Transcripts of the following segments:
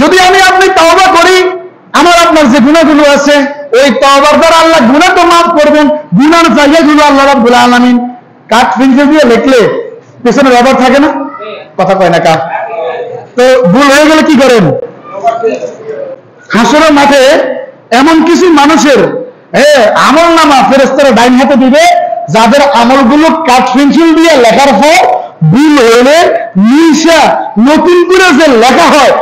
যদি আমি আপনি তওবা করি, আমার আপনার যে গুনাহগুলো আছে ওই তওবার দ্বারা আল্লাহ গুনাহ তো মাফ করবেন। গুনার জায়গাগুলো আল্লাহ রাব্বুল আলামিন কাঠ পেন্সিল দিয়ে লিখলে পেছনে রবার থাকে না? কথা কয় না কা? তো ভুল হয়ে গেলে কি করেন? হাসরের মাঠে এমন কিছু মানুষের আমল নামা ফেরেশতারা ডাইন হাতে দিবে, যাদের আমলগুলো কাঠ পেন্সিল দিয়ে লেখার পর ভুল হলে নিশা নতুন করে যে লেখা হয়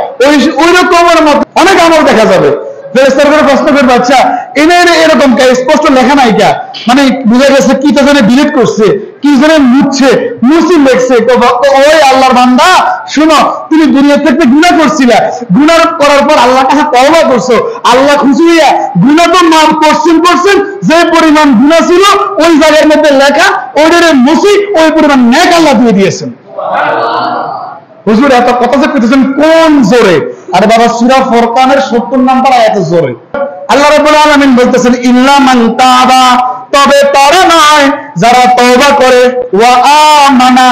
ওই রকমের মতো অনেক আমল দেখা যাবে। ফেরেশতারা করে প্রশ্ন করবে, আচ্ছা এনের এরকম স্পষ্ট লেখা নাই কা, মানে বুঝা গেছে কি তো জানে ডিলিট করছে, কি জানে মুছে লেখছে। ওই আল্লাহর বান্দা শুনো, তুমি দুনিয়া থেকে গুনাহ করছিলা, গুনাহ করার পর আল্লাহর কাছে তওবা করছো, আল্লাহ খুশি হইয়া গুনাহ তো মাফ করছেন, যে পরিমাণ গুনাহ ছিল ওই জায়গার মধ্যে লেখা, ওইটারে মুছি ওই পরিমাণ নেক আল্লাহ দিয়ে দিয়েছেন। হুজুর এত কথা যে কইতেছেন কোন জোরে? আরে বাবা, সূরা ফুরকানের 70 নম্বর আয়াতে জোরে আল্লাহ রাব্বুল আলামিন বলতেছেন, ইল্লা মান তাবা, তবে তারা নয় যারা তওবা করে, ওয়া আমানা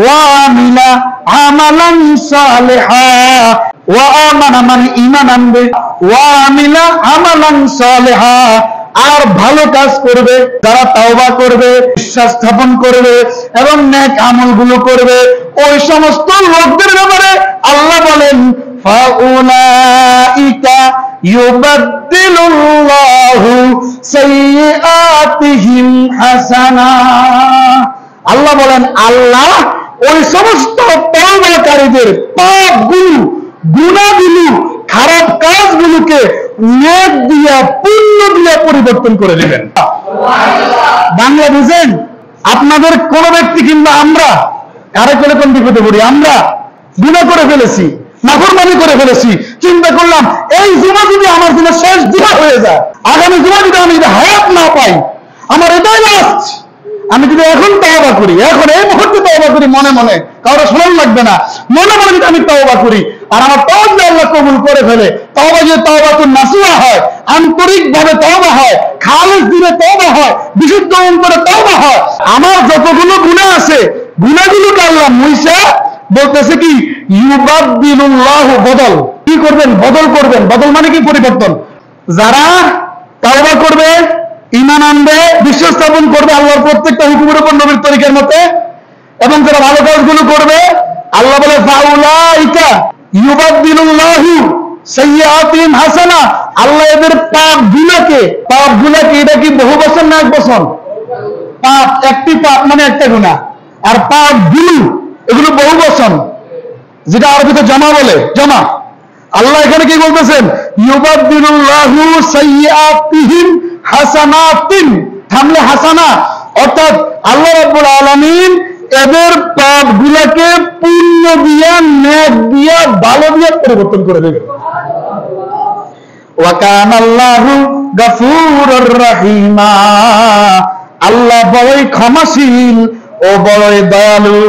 ওয়া আমিলা আমালান সালিহা, ওয়া আমানা মানে ঈমান আনবে, ওয়া আমিলা আমালান সালিহা আর ভালো কাজ করবে, যারা তাওবা করবে, বিশ্বাস স্থাপন করবে এবং নেক আমলগুলো করবে, ওই সমস্ত লোকদের ব্যাপারে আল্লাহ বলেন, ফাউলাইকা ইউবাদদিলুল্লাহু সাইয়্যাতিহিম হাসানা। আল্লাহ বলেন, আল্লাহ ওই সমস্ত তওবাকারীদের পাপগুলো, গুনাহগুলো, খারাপ কাজগুলোকে নেক দিয়া, পুণ্য দিয়া পরিবর্তন করে নেবেন। বাংলা বুঝেন? আপনাদের কোন ব্যক্তি কিংবা আমরা কারে করে কোন বিপদে পড়ি? আমরা গুনাহ করে ফেলেছি, নাফরমানি করে ফেলেছি, চিন্তা করলাম এই জুমা যদি আমার জন্য শেষ জুমা হয়ে যায়, আগামী জুমা যদি আমি হায়াত না পাই, আমার এটাই লাস্ট, আমি যদি এখন তওবা করি, এখন এই মুহূর্তে তওবা করি, মনে মনে, কারো শোনান লাগবে না, মনে মনে যদি আমি তওবা করি আর আমার তওবা আল্লাহ কবুল করে ফেলে, তওবা যে তওবাতুন নাসুহা হয়, আন্তরিক ভাবে তওবা হয়, খালিস দিলে তওবা হয়, বিশুদ্ধ অন্তরে তওবা হয়, আমার যতগুলো গুনাহ আছে গুনাহগুলোকে আল্লাহ মুইসা বলতেছে কি, ইউবাদদিলুল্লাহু, বদল কি করবেন? বদল করবেন। বদল মানে কি? পরিবর্তন। যারা তাওবা করবে, ঈমান আনবে, বিশ্বাস স্থাপন করবে আল্লাহর প্রত্যেকটা হুকুমের উপর নবীর তরিকার মতে, এবং যারা ভালো কাজগুলো করবে, আল্লাহ বলে ফাউলাইকা ইউবাদদিলুল্লাহু সাইয়্যাতিহিম হাসানা, আল্লাহ এদের পাপগুলোকে, এটা কি বহু বছর না এক বছর? পাপ, একটি পাপ মানে একটা গুনাহ, আর পাপগুলো এগুলো বহু বছর, যেটা আরবিতে জমা বলে, জমা। আল্লাহ এখানে কি বলতেছেন? ইউবাদদিলুল্লাহু সাইয়্যাতিহিম হাসানাতিন, থামলে হাসানা, অর্থাৎ আল্লাহ রাব্বুল আলামিন এদের পাপগুলোকে পুণ্য দিয়া, নেক দিয়া, ভালো দিয়া পরিবর্তন করে দেবেন। ওয়া কানাল্লাহু গফুরুর রহিমা, আল্লাহ বড়ই ক্ষমাশীল ও বড়ই দয়ালু।